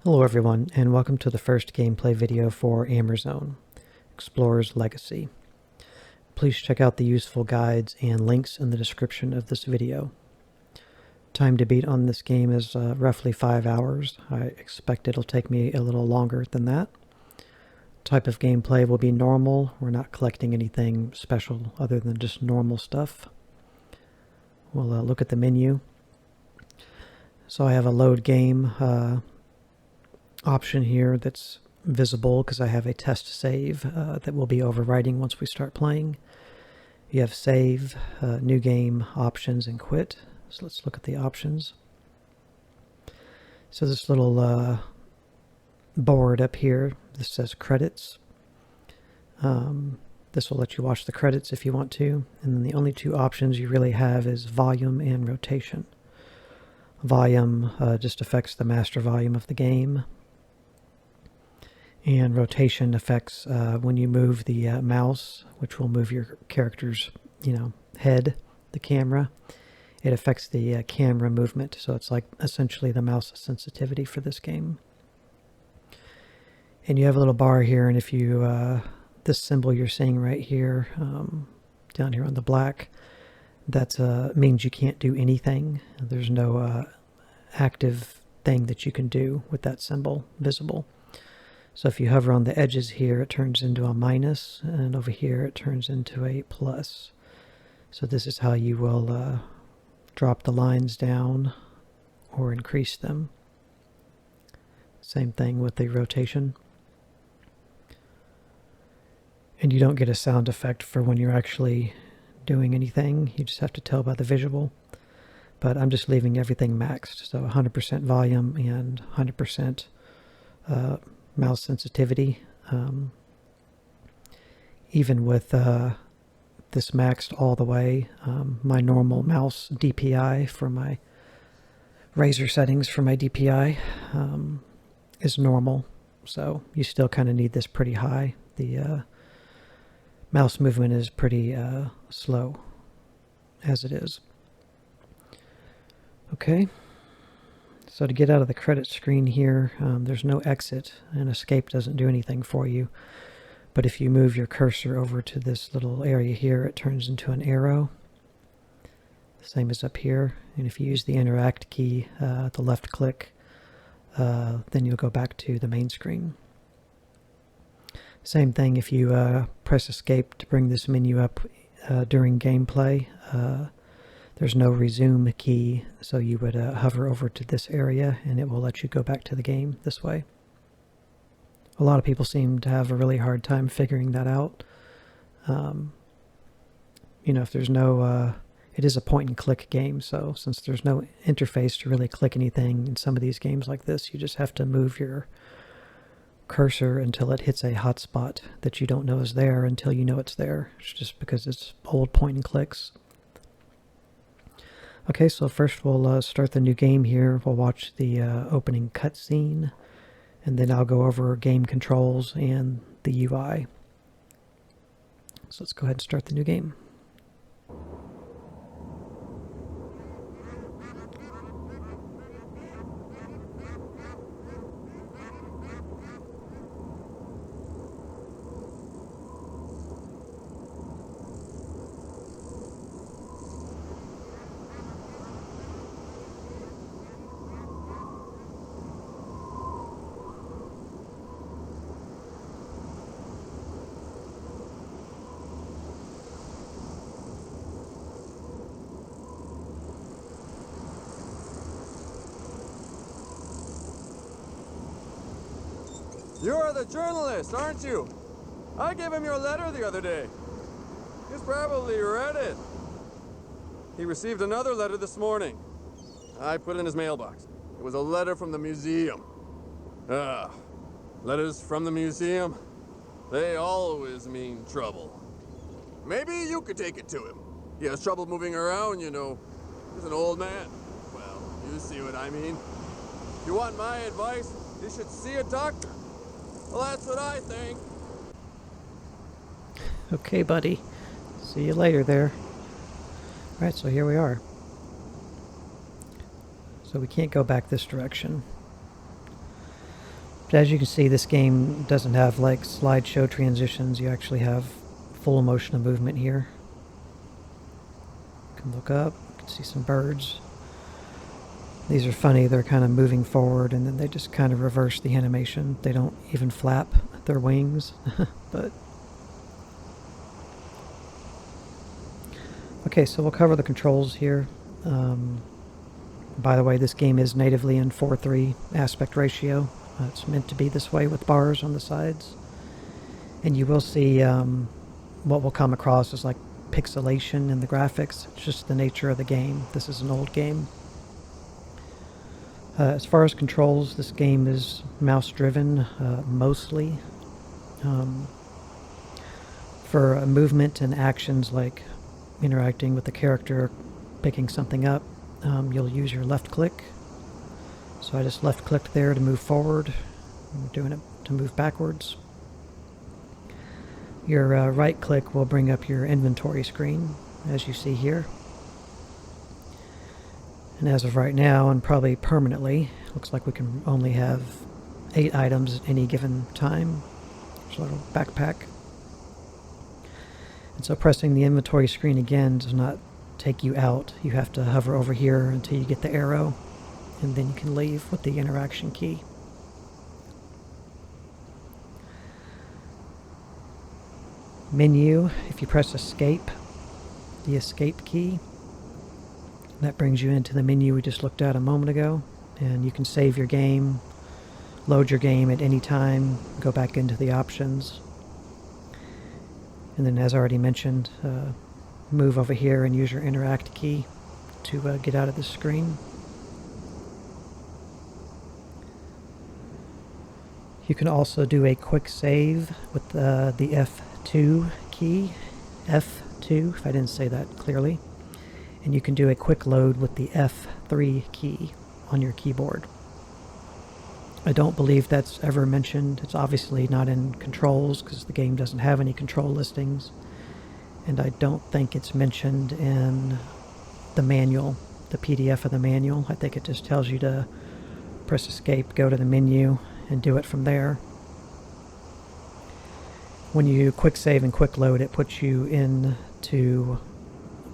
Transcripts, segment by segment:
Hello everyone, and welcome to the first gameplay video for Amerzone, Explorer's Legacy. Please check out the useful guides and links in the description of this video. Time to beat on this game is roughly 5 hours. I expect it'll take me a little longer than that. Type of gameplay will be normal. We're not collecting anything special other than just normal stuff. We'll look at the menu. So I have a load game option here that's visible because I have a test save that will be overwriting once we start playing. You have save, new game, options, and quit. So let's look at the options. So this little board up here, this says credits. This will let you watch the credits if you want to. And then the only two options you really have is volume and rotation. Volume just affects the master volume of the game. And rotation affects when you move the mouse, which will move your character's, head, the camera. It affects the camera movement, so it's like essentially the mouse sensitivity for this game. And you have a little bar here, and if you, this symbol you're seeing right here, down here on the black, that means you can't do anything. There's no active thing that you can do with that symbol visible. So if you hover on the edges here, it turns into a minus, and over here it turns into a plus. So this is how you will drop the lines down or increase them. Same thing with the rotation. And you don't get a sound effect for when you're actually doing anything. You just have to tell by the visual. But I'm just leaving everything maxed, so 100% volume and 100% mouse sensitivity. Even with this maxed all the way, my normal mouse DPI for my Razer settings for my DPI is normal, so you still kind of need this pretty high. The mouse movement is pretty slow as it is. Okay. So to get out of the credit screen here, there's no exit, and escape doesn't do anything for you. But if you move your cursor over to this little area here, it turns into an arrow. Same as up here. And if you use the interact key, the left click, then you'll go back to the main screen. Same thing if you press escape to bring this menu up during gameplay. There's no resume key, so you would hover over to this area and it will let you go back to the game this way. A lot of people seem to have a really hard time figuring that out. If there's no, it is a point and click game, so since there's no interface to really click anything in some of these games like this, you just have to move your cursor until it hits a hotspot that you don't know is there until you know it's there. It's just because it's old point and clicks. Okay, so first we'll start the new game here. We'll watch the opening cutscene, and then I'll go over game controls and the UI. So let's go ahead and start the new game. You're the journalist, aren't you? I gave him your letter the other day. He's probably read it. He received another letter this morning. I put it in his mailbox. It was a letter from the museum. Letters from the museum, they always mean trouble. Maybe you could take it to him. He has trouble moving around, He's an old man. Well, you see what I mean. If you want my advice, you should see a doctor. Well, that's what I think. Okay, buddy. See you later there. Alright, so here we are. So we can't go back this direction. But as you can see, this game doesn't have like slideshow transitions. You actually have full motion of movement here. You can look up, you can see some birds. These are funny, they're kind of moving forward and then they just kind of reverse the animation. They don't even flap their wings, but... Okay, so we'll cover the controls here. By the way, this game is natively in 4:3 aspect ratio. It's meant to be this way with bars on the sides. And you will see what will come across as like pixelation in the graphics. It's just the nature of the game. This is an old game. As far as controls, this game is mouse driven mostly. For movement and actions like interacting with the character, picking something up, you'll use your left click. So I just left clicked there to move forward. I'm doing it to move backwards. Your right click will bring up your inventory screen, as you see here. And as of right now, and probably permanently, looks like we can only have 8 items at any given time. There's a little backpack. And so pressing the inventory screen again does not take you out. You have to hover over here until you get the arrow, and then you can leave with the interaction key. Menu, if you press escape, the escape key, that brings you into the menu we just looked at a moment ago, and you can save your game, load your game at any time, go back into the options, and then as I already mentioned, move over here and use your interact key to get out of the screen. You can also do a quick save with the F2 key, F2 if I didn't say that clearly. And you can do a quick load with the F3 key on your keyboard. I don't believe that's ever mentioned. It's obviously not in controls because the game doesn't have any control listings. And I don't think it's mentioned in the manual, the PDF of the manual. I think it just tells you to press escape, go to the menu, and do it from there. When you quick save and quick load, it puts you into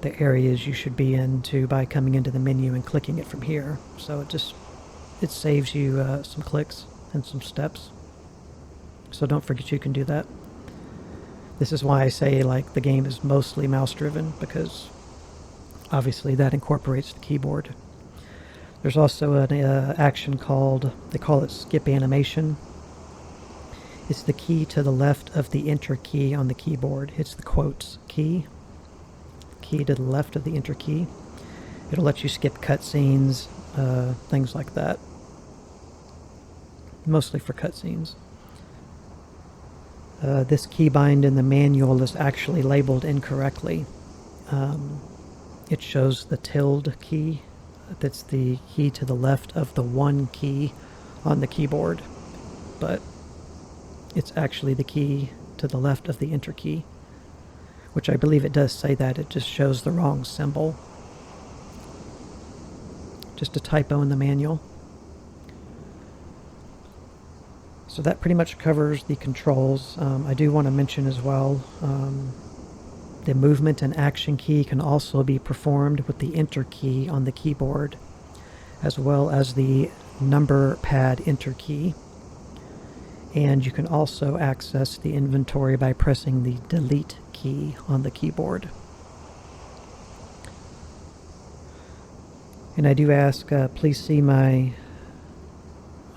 the areas you should be into by coming into the menu and clicking it from here. So it saves you some clicks and some steps. So don't forget you can do that. This is why I say like the game is mostly mouse driven, because obviously that incorporates the keyboard. There's also an action called, they call it skip animation. It's the key to the left of the enter key on the keyboard. It's the quotes key. Key to the left of the enter key. It'll let you skip cutscenes, things like that. Mostly for cutscenes. This keybind in the manual is actually labeled incorrectly. It shows the tilde key. That's the key to the left of the 1 key on the keyboard, but it's actually the key to the left of the enter key, which I believe it does say that. It just shows the wrong symbol. Just a typo in the manual. So that pretty much covers the controls. I do want to mention as well, the movement and action key can also be performed with the enter key on the keyboard, as well as the number pad enter key. And you can also access the inventory by pressing the delete key on the keyboard. And I do ask, please see my,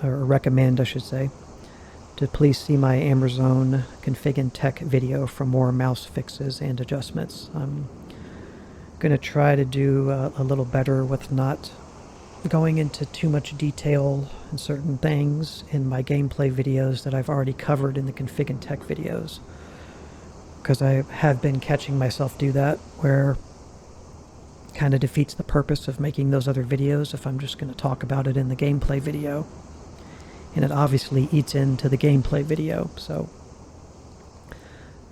or recommend I should say, to please see my Amerzone config and tech video for more mouse fixes and adjustments. I'm going to try to do a little better with not going into too much detail in certain things in my gameplay videos that I've already covered in the config and tech videos, because I have been catching myself do that, where it kind of defeats the purpose of making those other videos if I'm just going to talk about it in the gameplay video. And it obviously eats into the gameplay video, so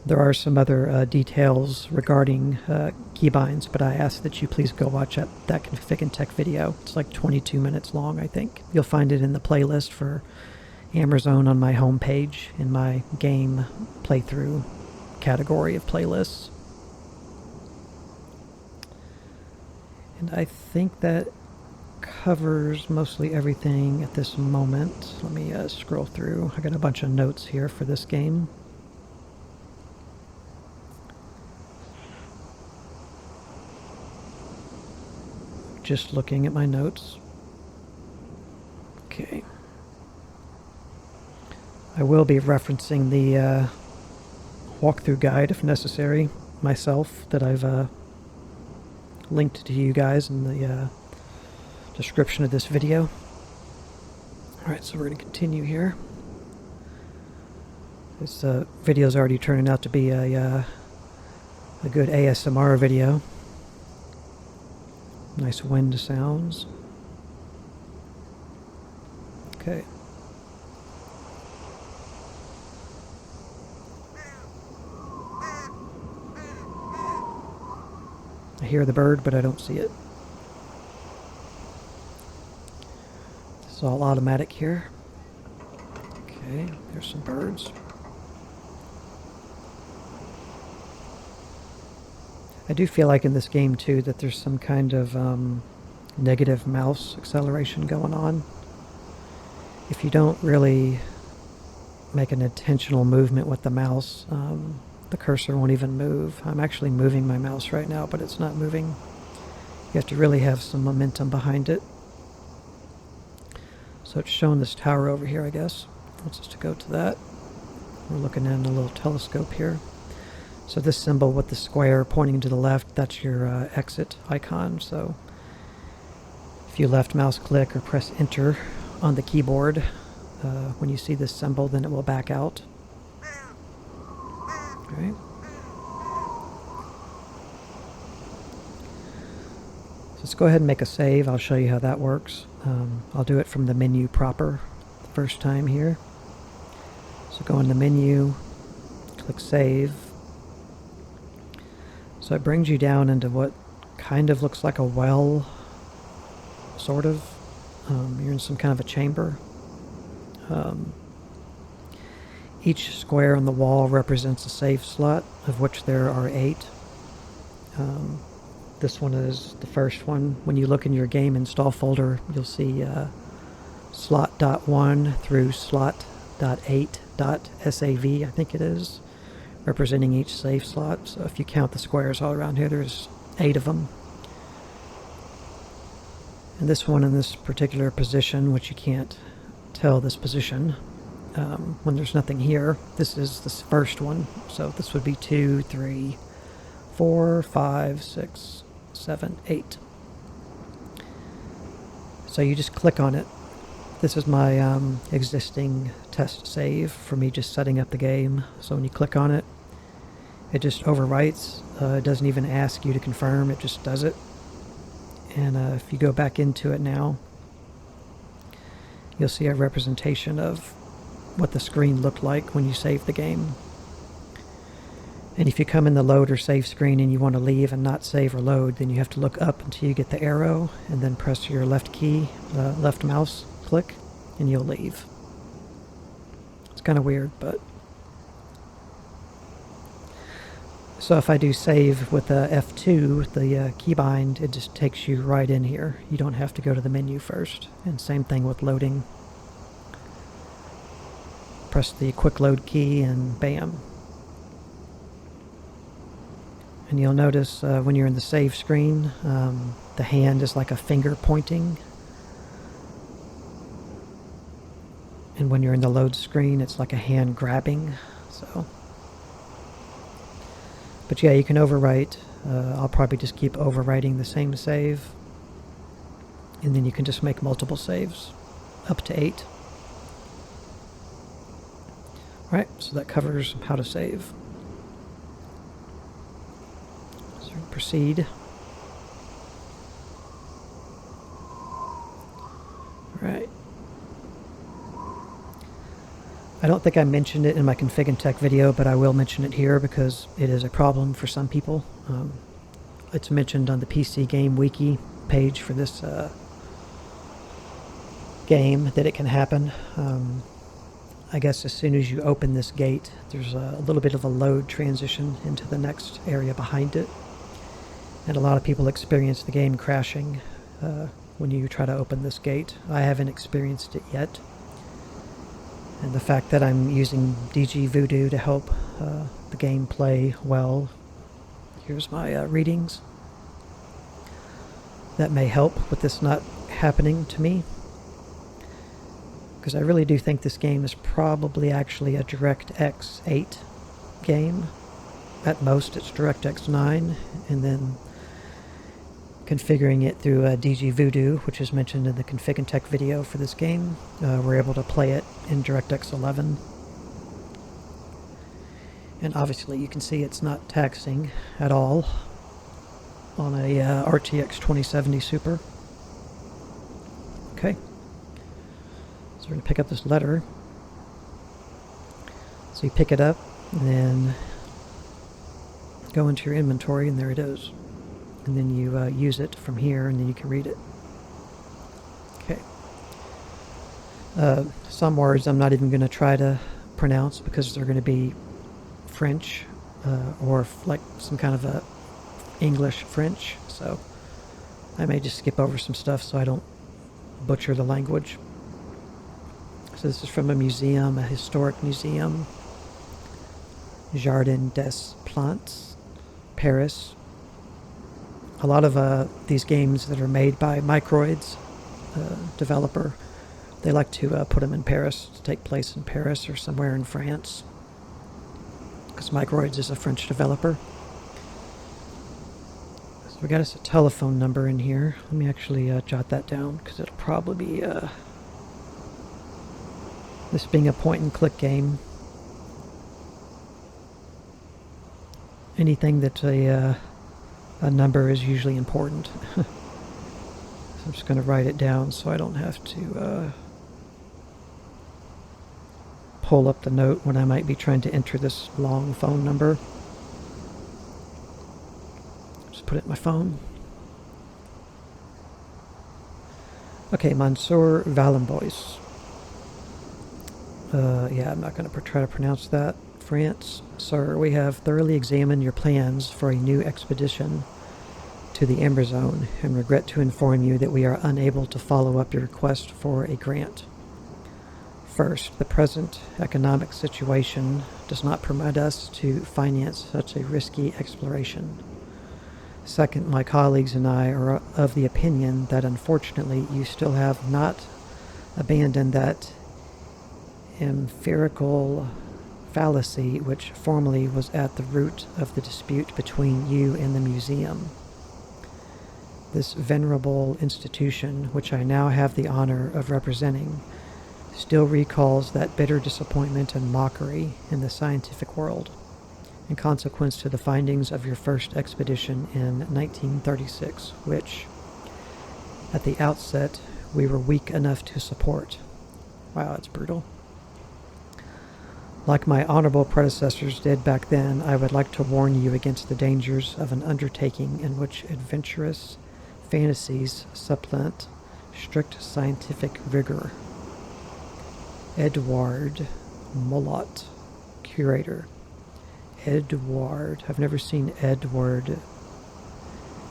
there are some other details regarding keybinds, but I ask that you please go watch that config and tech video. It's like 22 minutes long, I think. You'll find it in the playlist for Amerzone on my home page in my game playthrough category of playlists. And I think that covers mostly everything at this moment. Let me scroll through. I got a bunch of notes here for this game. Just looking at my notes. Okay. I will be referencing the walkthrough guide if necessary myself that I've linked to you guys in the description of this video. Alright, so we're going to continue here. This video is already turning out to be a good ASMR video. Nice wind sounds. Okay. I hear the bird, but I don't see it. It's all automatic here. Okay, there's some birds. I do feel like in this game too that there's some kind of negative mouse acceleration going on. If you don't really make an intentional movement with the mouse, the cursor won't even move. I'm actually moving my mouse right now, but it's not moving. You have to really have some momentum behind it. So it's showing this tower over here, I guess. Let's just go to that. We're looking in a little telescope here. So this symbol with the square pointing to the left, that's your exit icon. So if you left mouse click or press enter on the keyboard, when you see this symbol, then it will back out. Alright. So let's go ahead and make a save. I'll show you how that works. I'll do it from the menu proper the first time here. So go in the menu, click save. So it brings you down into what kind of looks like a well, sort of. You're in some kind of a chamber. Each square on the wall represents a save slot, of which there are 8. This one is the first one. When you look in your game install folder, you'll see slot.1 through slot.8.sav, I think it is, representing each save slot. So if you count the squares all around here, there's 8 of them. And this one in this particular position, which you can't tell this position when there's nothing here, this is the first one. So this would be 2, 3, 4, 5, 6, 7, 8. So you just click on it. This is my existing test save for me just setting up the game. So when you click on it, it just overwrites. It doesn't even ask you to confirm, it just does it. And if you go back into it now, you'll see a representation of what the screen looked like when you saved the game. And if you come in the load or save screen and you want to leave and not save or load, then you have to look up until you get the arrow and then press your left key, left mouse click, and you'll leave. It's kind of weird, but... So if I do save with F2, the keybind, it just takes you right in here. You don't have to go to the menu first. And same thing with loading. Press the quick load key and bam. And you'll notice when you're in the save screen, the hand is like a finger pointing. And when you're in the load screen, it's like a hand grabbing. So... But yeah, you can overwrite. I'll probably just keep overwriting the same save. And then you can just make multiple saves, up to 8. Alright, so that covers how to save. So proceed. Alright. I don't think I mentioned it in my Config and Tech video, but I will mention it here because it is a problem for some people. It's mentioned on the PC Game Wiki page for this game that it can happen. I guess as soon as you open this gate, there's a little bit of a load transition into the next area behind it. And a lot of people experience the game crashing when you try to open this gate. I haven't experienced it yet. And the fact that I'm using DG Voodoo to help the game play well. Here's my readings. That may help with this not happening to me. Because I really do think this game is probably actually a DirectX 8 game. At most it's DirectX 9, and then configuring it through DG Voodoo, which is mentioned in the Config and Tech video for this game. We're able to play it in DirectX 11. And obviously you can see it's not taxing at all on a RTX 2070 Super. Okay. So we're going to pick up this letter. So you pick it up and then go into your inventory, and there it is. And then you use it from here, and then you can read it. Okay. Some words I'm not even going to try to pronounce because they're going to be French or like some kind of a English French. So I may just skip over some stuff so I don't butcher the language. So this is from a museum, a historic museum. Jardin des Plantes, Paris. A lot of these games that are made by Microids developer, they like to put them in Paris, to take place in Paris or somewhere in France. Because Microids is a French developer. So we got us a telephone number in here. Let me actually jot that down because it'll probably be... this being a point-and-click game, anything that's a number is usually important. So I'm just going to write it down so I don't have to pull up the note when I might be trying to enter this long phone number. Just put it in my phone. Okay, Monsieur Valenbois. Yeah, I'm not going to try to pronounce that. France. Sir, we have thoroughly examined your plans for a new expedition to the Amerzone and regret to inform you that we are unable to follow up your request for a grant. First, the present economic situation does not permit us to finance such a risky exploration. Second, my colleagues and I are of the opinion that unfortunately you still have not abandoned that empirical fallacy which formerly was at the root of the dispute between you and the museum. This venerable institution, which I now have the honor of representing, still recalls that bitter disappointment and mockery in the scientific world, in consequence to the findings of your first expedition in 1936, which, at the outset, we were weak enough to support. Wow, that's brutal. Like my honorable predecessors did back then, I would like to warn you against the dangers of an undertaking in which adventurous fantasies supplant strict scientific rigor. Edouard Molot, curator. Edward. I've never seen Edward.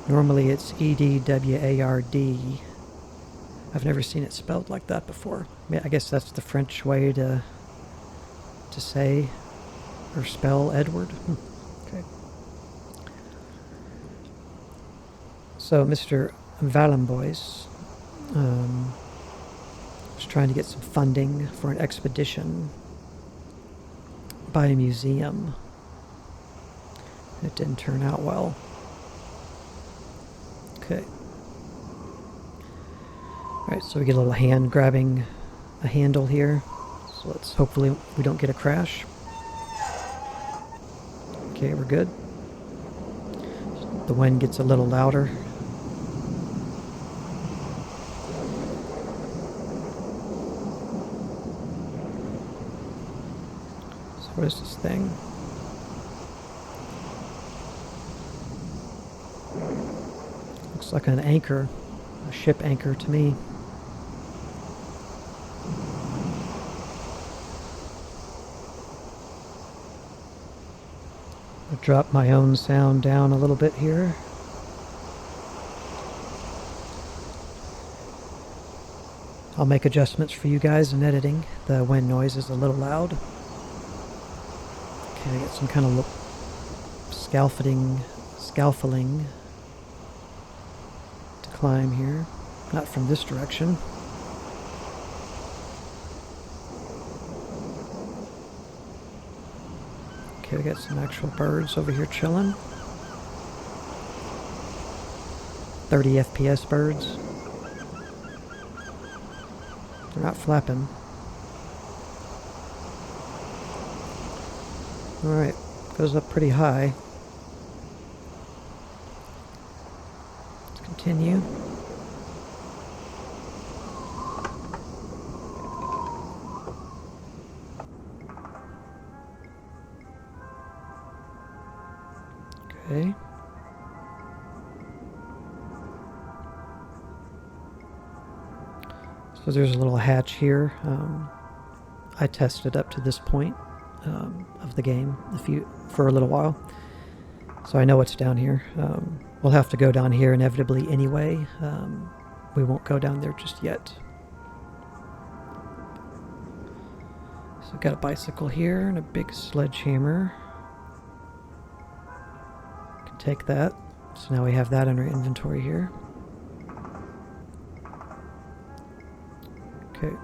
Normally it's E-D-W-A-R-D. I've never seen it spelled like that before. I guess that's the French way to say or spell Edward. Okay. So Mr. Valenbois was trying to get some funding for an expedition by a museum. It didn't turn out well. Okay. Alright, so we get a little hand grabbing a handle here. So let's hopefully we don't get a crash. Okay, we're good. The wind gets a little louder. So what is this thing? Looks like an anchor, a ship anchor to me. drop my own sound down a little bit here. I'll make adjustments for you guys in editing. The wind noise is a little loud. Okay, I get some kind of scaffolding to climb here. Not from this direction. Okay, we got some actual birds over here chilling. 30 FPS birds. They're not flapping. Alright, goes up pretty high. Let's continue. Okay. So there's a little hatch here. I tested up to this point of the game for a little while, so I know what's down here. We'll have to go down here inevitably anyway. We won't go down there just yet. So I've got a bicycle here and a big sledgehammer. Can take that. So now we have that in our inventory here. Okay,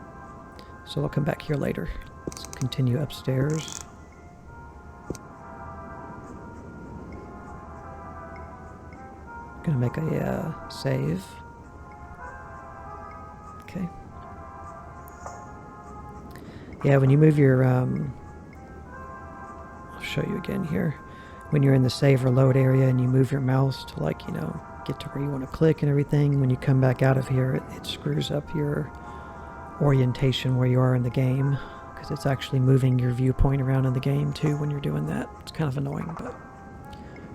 so we'll come back here later. Let's continue upstairs. Gonna make a save. Okay. Yeah, when you move your I'll show you again here. When you're in the save or load area and you move your mouse to, like, you know, get to where you want to click and everything, when you come back out of here, it screws up your orientation where you are in the game, because it's actually moving your viewpoint around in the game too when you're doing that. It's kind of annoying, but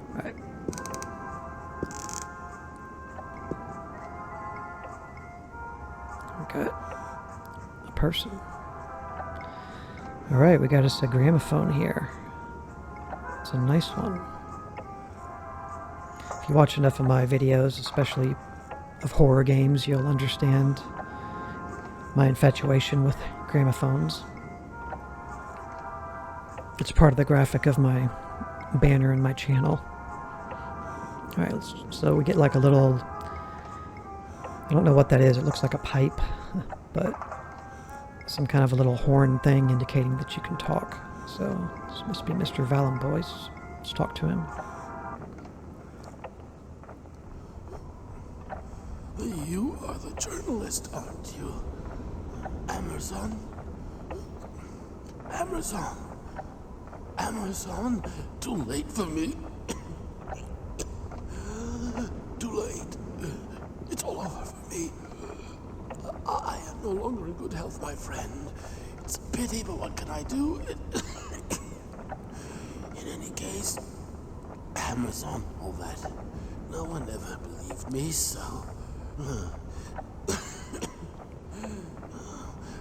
alright. We got a person. Alright, we got us a gramophone here. It's a nice one. If you watch enough of my videos, especially of horror games, you'll understand my infatuation with gramophones. It's part of the graphic of my banner and my channel. Alright, so we get like a little, I don't know what that is, it looks like a pipe, but some kind of a little horn thing indicating that you can talk. So this must be Mr. Valenbois. Let's talk to him. You are the journalist, aren't you? Amerzone? Amerzone? Amerzone? Too late for me. Too late. It's all over for me. I am no longer in good health, my friend. It's a pity, but what can I do? In any case, Amerzone, all that. No one ever believed me, so...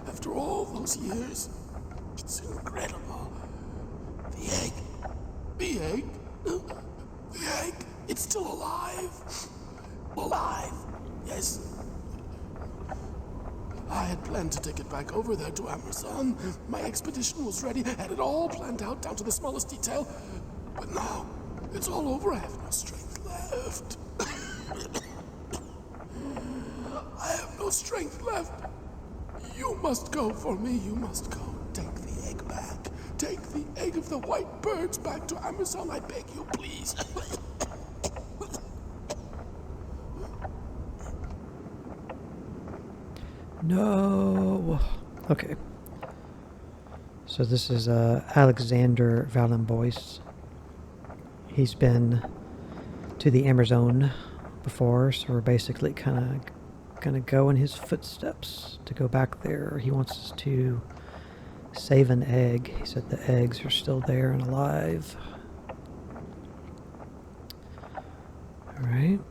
After all those years, it's incredible. The egg. The egg. The egg. It's still alive. Alive. Yes. I had planned to take it back over there to Amerzone. My expedition was ready, had it all planned out down to the smallest detail. But now, it's all over. I have no strength left. I have no strength left. You must go for me. You must go. Take the egg back. Take the egg of the white birds back to Amerzone. I beg you, please. No. Okay. So this is Alexander Valenbois. He's been to the Amerzone before, so we're basically kind of gonna go in his footsteps to go back there. He wants us to save an egg. He said the eggs are still there and alive. Alright.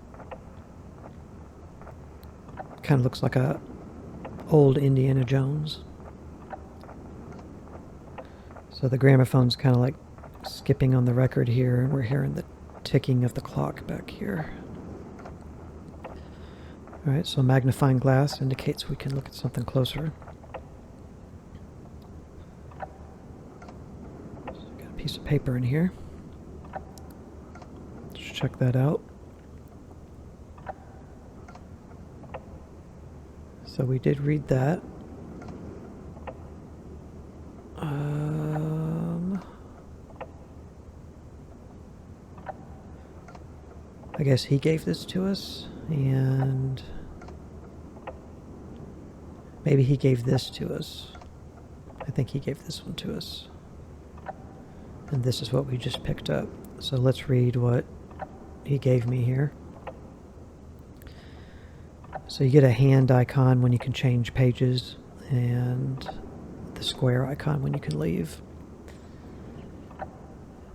Kind of looks like a old Indiana Jones. So the gramophone's kind of like skipping on the record here, and we're hearing the ticking of the clock back here. Alright, so magnifying glass indicates we can look at something closer. So got a piece of paper in here. Let's check that out. So we did read that. I guess he gave this to us, and maybe he gave this to us. I think he gave this one to us. And this is what we just picked up. So let's read what he gave me here. So you get a hand icon when you can change pages, and the square icon when you can leave.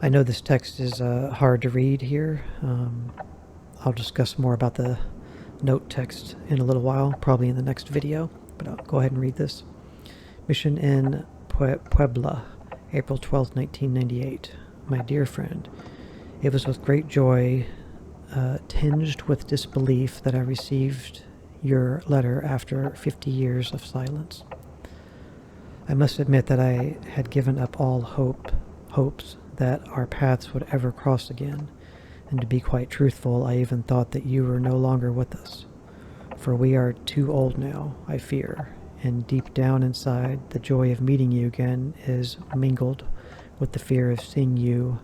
I know this text is hard to read here. I'll discuss more about the note text in a little while, probably in the next video, but I'll go ahead and read this. Mission in Puebla, April 12th, 1998. My dear friend, it was with great joy, tinged with disbelief, that I received your letter after 50 years of silence. I must admit that I had given up all hopes that our paths would ever cross again, and to be quite truthful, I even thought that you were no longer with us. For we are too old now, I fear, and deep down inside, the joy of meeting you again is mingled with the fear of seeing you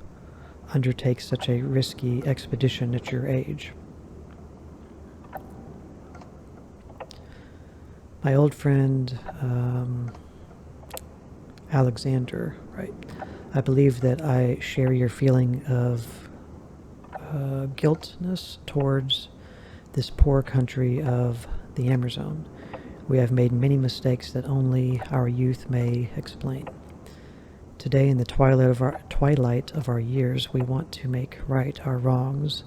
undertake such a risky expedition at your age. My old friend, Alexander, right? I believe that I share your feeling of guiltness towards this poor country of the Amerzone. We have made many mistakes that only our youth may explain. Today, in the twilight of our years, we want to make right our wrongs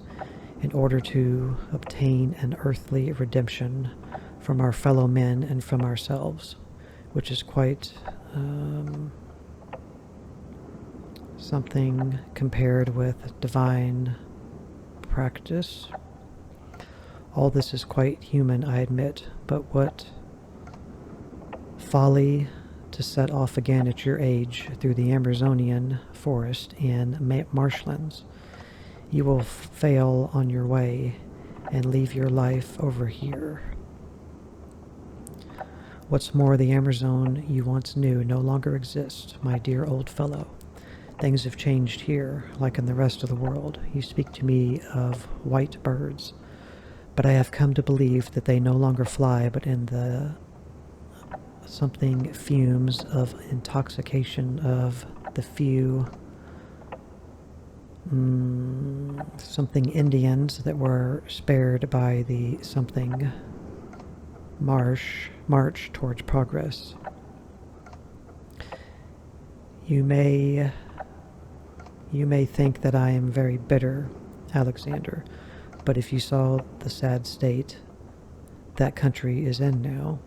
in order to obtain an earthly redemption from our fellow men and from ourselves, which is quite something compared with divine practice. All this is quite human, I admit, but what folly to set off again at your age through the Amazonian forest and marshlands. You will fail on your way and leave your life over here. What's more, the Amerzone you once knew no longer exists, my dear old fellow. Things have changed here, like in the rest of the world. You speak to me of white birds, but I have come to believe that they no longer fly, but in the something fumes of intoxication of the few something Indians that were spared by the something march towards progress. You may think that I am very bitter, Alexander, but if you saw the sad state that country is in now,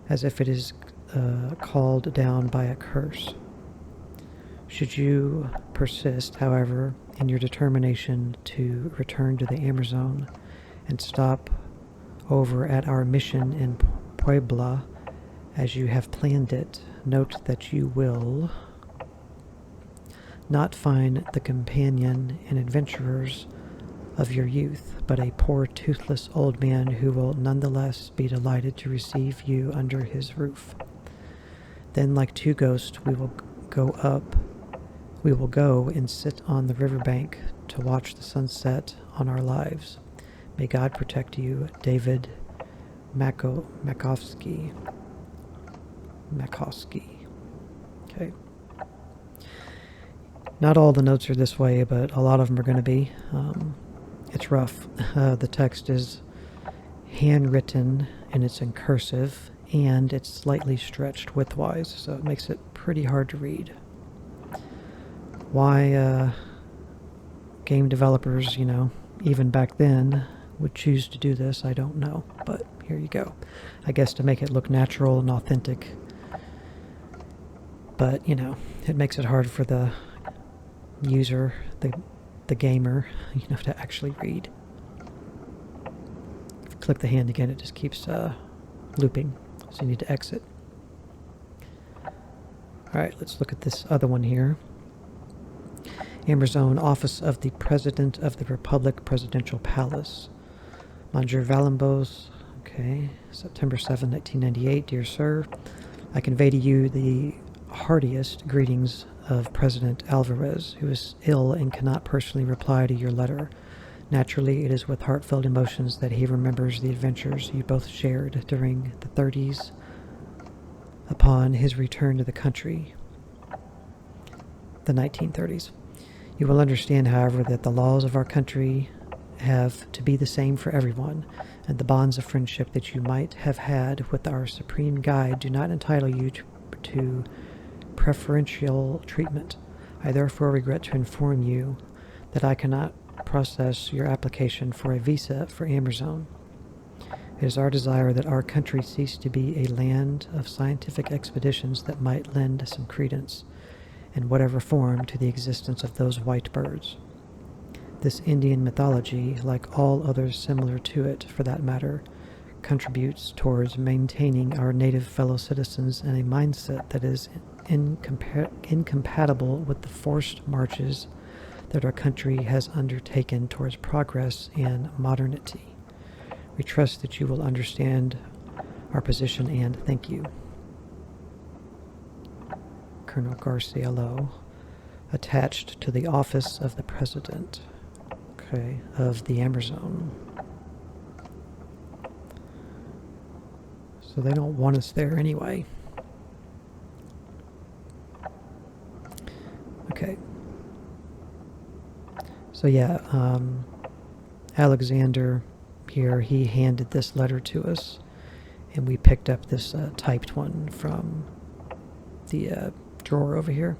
as if it is called down by a curse. Should you persist, however, in your determination to return to the Amerzone and stop over at our mission in Puebla as you have planned it, note that you will not find the companion and adventurers of your youth, but a poor toothless old man who will nonetheless be delighted to receive you under his roof. Then, like two ghosts, we will go and sit on the riverbank to watch the sunset on our lives. May God protect you, David Makovsky. Okay. Not all the notes are this way, but a lot of them are going to be. It's rough. The text is handwritten and it's in cursive and it's slightly stretched widthwise, so it makes it pretty hard to read. Why game developers, even back then, would choose to do this, I don't know. But here you go. I guess to make it look natural and authentic. But, it makes it hard for the user, the gamer, to actually read. If you click the hand again, it just keeps looping, so you need to exit. Alright, let's look at this other one here. Amerzone, Office of the President of the Republic, Presidential Palace. Monsieur Valambos, okay, September 7, 1998. Dear Sir, I convey to you the heartiest greetings of President Alvarez, who is ill and cannot personally reply to your letter. Naturally, it is with heartfelt emotions that he remembers the adventures you both shared during the 30s upon his return to the country, the 1930s. You will understand, however, that the laws of our country have to be the same for everyone, and the bonds of friendship that you might have had with our supreme guide do not entitle you to preferential treatment. I therefore regret to inform you that I cannot process your application for a visa for Amerzone. It is our desire that our country cease to be a land of scientific expeditions that might lend some credence, in whatever form, to the existence of those white birds. This Indian mythology, like all others similar to it for that matter, contributes towards maintaining our native fellow citizens in a mindset that is incompatible with the forced marches that our country has undertaken towards progress and modernity. We trust that you will understand our position, and thank you. Colonel Garciello, attached to the office of the President, okay, of the Amerzone. So they don't want us there anyway. Okay. So yeah, Alexander here, he handed this letter to us, and we picked up this typed one from the drawer over here.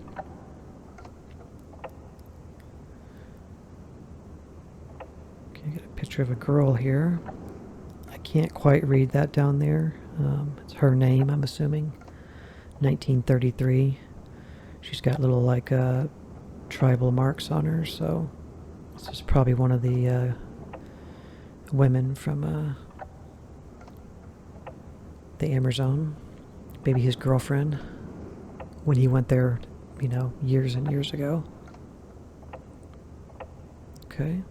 Okay, got a picture of a girl here. I can't quite read that down there. It's her name, I'm assuming. 1933. She's got little like tribal marks on her, so this is probably one of the women from the Amerzone. Maybe his girlfriend when he went there, years and years ago. Okay.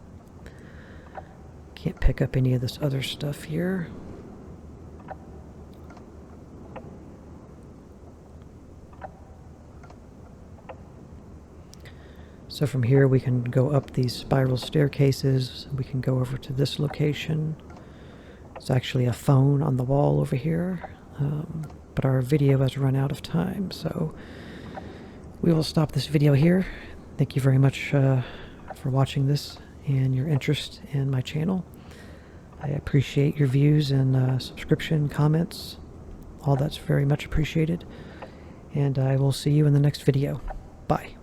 Can't pick up any of this other stuff here. So from here we can go up these spiral staircases. We can go over to this location. It's actually a phone on the wall over here. But our video has run out of time, so we will stop this video here. Thank you very much for watching this and your interest in my channel. I appreciate your views and subscription, comments. All that's very much appreciated. And I will see you in the next video. Bye.